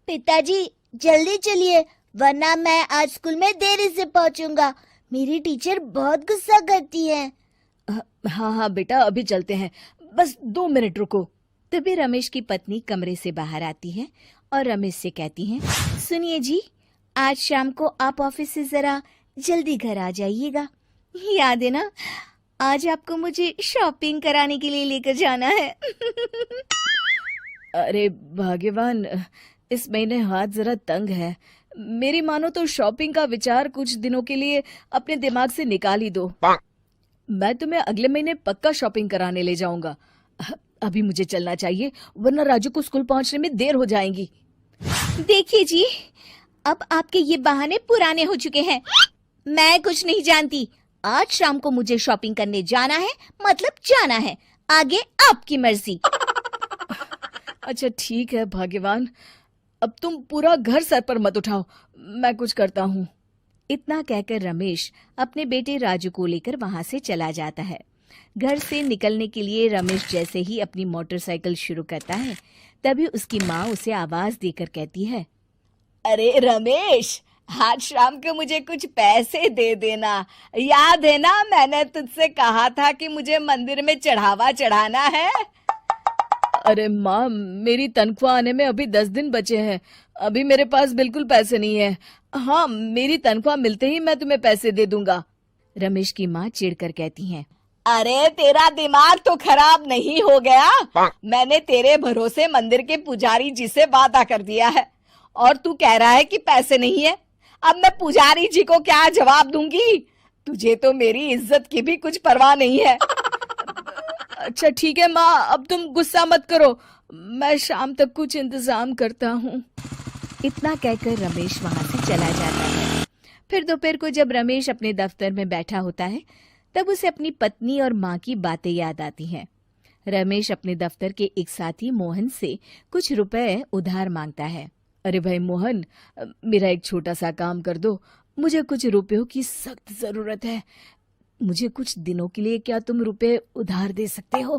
पिताजी जल्दी चलिए, वरना मैं आज स्कूल में देरी से पहुंचूंगा। मेरी टीचर बहुत गुस्सा करती है। हाँ हाँ बेटा, अभी चलते हैं, बस 2 मिनट रुको। तभी रमेश की पत्नी कमरे से बाहर आती है और रमेश से कहती है, सुनिए जी, आज शाम को आप ऑफिस से जरा जल्दी घर आ जाइएगा। याद है ना, आज आपको मुझे शॉपिंग कराने के लिए लेकर जाना है। अरे भाग्यवान, इस महीने हाथ जरा तंग है। मेरी मानो तो शॉपिंग का विचार कुछ दिनों के लिए अपने दिमाग से निकाल ही दो। मैं तुम्हें अगले महीने पक्का शॉपिंग कराने ले जाऊंगा। अभी मुझे चलना चाहिए, वरना राजू को स्कूल पहुंचने में देर हो जाएगी। देखिए जी, अब आपके ये बहाने पुराने हो चुके हैं। मैं कुछ नहीं जानती। आज शाम को मुझे शॉपिंग करने जाना है, मतलब जाना है। आगे आपकी मर्जी। अच्छा ठीक है भाग्यवान, अब तुम पूरा घर सर पर मत उठाओ, मैं कुछ करता हूँ। इतना कहकर रमेश अपने बेटे राजू को लेकर वहां से चला जाता है। घर से निकलने के लिए रमेश जैसे ही अपनी मोटरसाइकिल शुरू करता है, तभी उसकी माँ उसे आवाज देकर कहती है, अरे रमेश, आज शाम को मुझे कुछ पैसे दे देना। याद है ना, मैंने तुझसे कहा था कि मुझे मंदिर में चढ़ावा चढ़ाना है। अरे माँ, मेरी तनख्वाह आने में अभी 10 दिन बचे हैं। अभी मेरे पास बिल्कुल पैसे नहीं है। हाँ, मेरी तनख्वाह मिलते ही मैं तुम्हें पैसे दे दूंगा। रमेश की माँ चिढ़कर कहती हैं, अरे तेरा दिमाग तो खराब नहीं हो गया? मैंने तेरे भरोसे मंदिर के पुजारी जी से वादा कर दिया है और तू कह रहा है कि पैसे नहीं है। अब मैं पुजारी जी को क्या जवाब दूंगी? तुझे तो मेरी इज्जत की भी कुछ परवाह नहीं है। अच्छा ठीक है माँ, अब तुम गुस्सा मत करो, मैं शाम तक कुछ इंतजाम करता हूँ। इतना कहकर रमेश वहां से चला जाता है। फिर दोपहर को जब रमेश अपने दफ्तर में बैठा होता है, तब उसे अपनी पत्नी और माँ की बातें याद आती हैं। रमेश अपने दफ्तर के एक साथी मोहन से कुछ रुपए उधार मांगता है। अरे भाई मोहन, मेरा एक छोटा सा काम कर दो, मुझे कुछ रुपयों की सख्त जरूरत है। मुझे कुछ दिनों के लिए क्या तुम रुपए उधार दे सकते हो?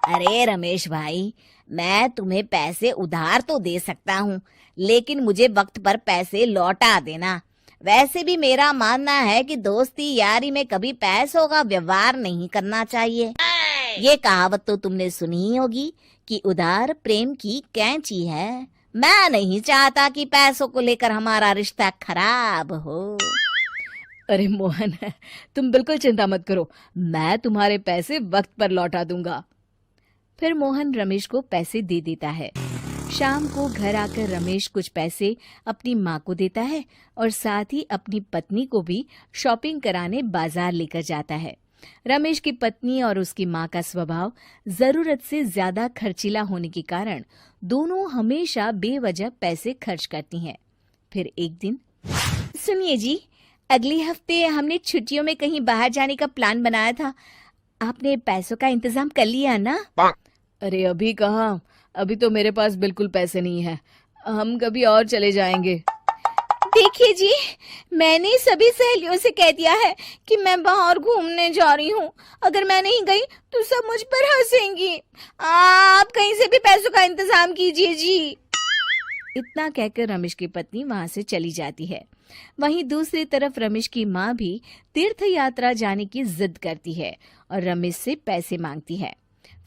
अरे रमेश भाई, मैं तुम्हें पैसे उधार तो दे सकता हूँ, लेकिन मुझे वक्त पर पैसे लौटा देना। वैसे भी मेरा मानना है कि दोस्ती यारी में कभी पैसों का व्यवहार नहीं करना चाहिए। ये कहावत तो तुमने सुनी ही होगी कि उधार प्रेम की कैंची है। मैं नहीं चाहता कि पैसों को लेकर हमारा रिश्ता खराब हो। अरे मोहन, तुम बिल्कुल चिंता मत करो, मैं तुम्हारे पैसे वक्त पर लौटा दूंगा। फिर मोहन रमेश को पैसे दे देता है। शाम को घर आकर रमेश कुछ पैसे अपनी माँ को देता है और साथ ही अपनी पत्नी को भी शॉपिंग कराने बाजार लेकर जाता है। रमेश की पत्नी और उसकी माँ का स्वभाव जरूरत से ज्यादा खर्चीला होने के कारण दोनों हमेशा बेवजह पैसे खर्च करती हैं। फिर एक दिन, सुनिए जी, अगले हफ्ते हमने छुट्टियों में कहीं बाहर जाने का प्लान बनाया था। आपने पैसों का इंतजाम कर लिया ना? अरे अभी कहाँ, अभी तो मेरे पास बिल्कुल पैसे नहीं है। हम कभी और चले जाएंगे। देखिए जी, मैंने सभी सहेलियों से कह दिया है कि मैं बाहर घूमने जा रही हूँ। अगर मैं नहीं गई तो सब मुझ पर हंसेंगी। आप कहीं से भी पैसों का इंतजाम कीजिए जी। इतना कहकर रमेश की पत्नी वहां से चली जाती है। वहीं दूसरी तरफ रमेश की माँ भी तीर्थ यात्रा जाने की जिद करती है और रमेश से पैसे मांगती है।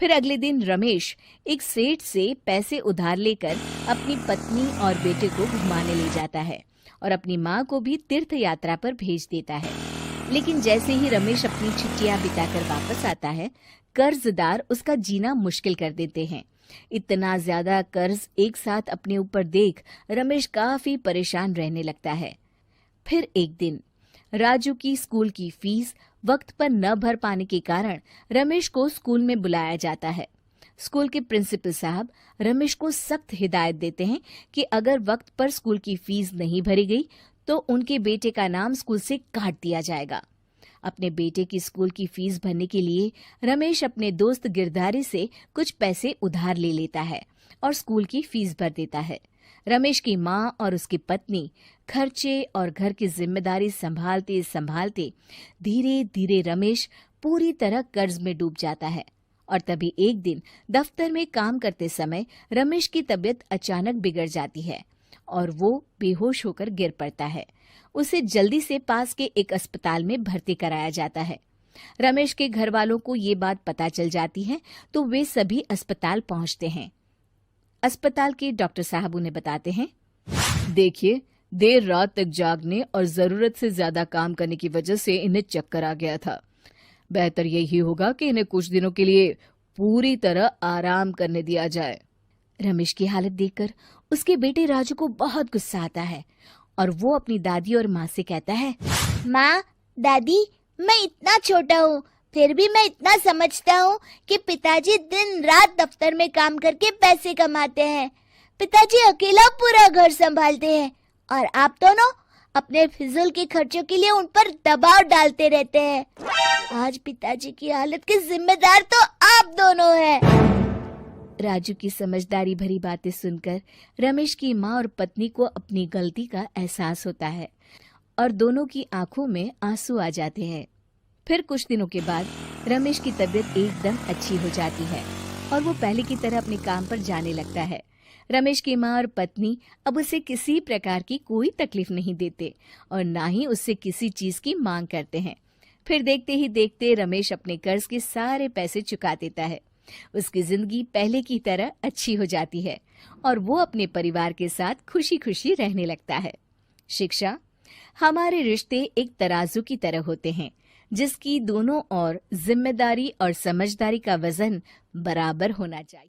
फिर अगले दिन रमेश एक सेठ से पैसे उधार लेकर अपनी पत्नी और बेटे को घुमाने ले जाता है और अपनी माँ को भी तीर्थ यात्रा पर भेज देता है। लेकिन जैसे ही रमेश अपनी छुट्टियां बिताकर वापस आता है, कर्जदार उसका जीना मुश्किल कर देते हैं। इतना ज्यादा कर्ज एक साथ अपने ऊपर देख रमेश काफी परेशान रहने लगता है। फिर एक दिन राजू की स्कूल की फीस वक्त पर न भर पाने के कारण रमेश को स्कूल में बुलाया जाता है। स्कूल के प्रिंसिपल साहब रमेश को सख्त हिदायत देते हैं कि अगर वक्त पर स्कूल की फीस नहीं भरी गई तो उनके बेटे का नाम स्कूल से काट दिया जाएगा। अपने बेटे की स्कूल की फीस भरने के लिए रमेश अपने दोस्त गिरधारी से कुछ पैसे उधार ले लेता है और स्कूल की फीस भर देता है। रमेश की माँ और उसकी पत्नी खर्चे और घर की जिम्मेदारी संभालते संभालते धीरे धीरे रमेश पूरी तरह कर्ज में डूब जाता है। और तभी एक दिन दफ्तर में काम करते समय रमेश की तबीयत अचानक बिगड़ जाती है और वो बेहोश होकर गिर पड़ता है। उसे जल्दी से पास के एक अस्पताल में भर्ती कराया जाता है। रमेश के घर वालों को ये बात पता चल जाती है तो वे सभी अस्पताल पहुंचते हैं। अस्पताल के डॉक्टर साहब उन्हें बताते हैं, देखिए, देर रात तक जागने और जरूरत से ज्यादा काम करने की वजह से इन्हें चक्कर आ गया था। बेहतर यही होगा कि इन्हें कुछ दिनों के लिए पूरी तरह आराम करने दिया जाए। रमेश की हालत देखकर उसके बेटे राजू को बहुत गुस्सा आता है और वो अपनी दादी और माँ से कहता है, माँ, दादी, मैं इतना छोटा हूँ, फिर भी मैं इतना समझता हूँ कि पिताजी दिन रात दफ्तर में काम करके पैसे कमाते हैं। पिताजी अकेला पूरा घर संभालते हैं और आप दोनों अपने फिजूल के खर्चों के लिए उन पर दबाव डालते रहते हैं। आज पिताजी की हालत के जिम्मेदार तो आप दोनों हैं। राजू की समझदारी भरी बातें सुनकर रमेश की माँ और पत्नी को अपनी गलती का एहसास होता है और दोनों की आंखों में आंसू आ जाते हैं। फिर कुछ दिनों के बाद रमेश की तबीयत एकदम अच्छी हो जाती है और वो पहले की तरह अपने काम पर जाने लगता है। रमेश की माँ और पत्नी अब उसे किसी प्रकार की कोई तकलीफ नहीं देते और ना ही उससे किसी चीज की मांग करते हैं। फिर देखते ही देखते रमेश अपने कर्ज के सारे पैसे चुका देता है। उसकी जिंदगी पहले की तरह अच्छी हो जाती है और वो अपने परिवार के साथ खुशी खुशी रहने लगता है। शिक्षा, हमारे रिश्ते एक तराजू की तरह होते हैं जिसकी दोनों ओर जिम्मेदारी और समझदारी का वजन बराबर होना चाहिए।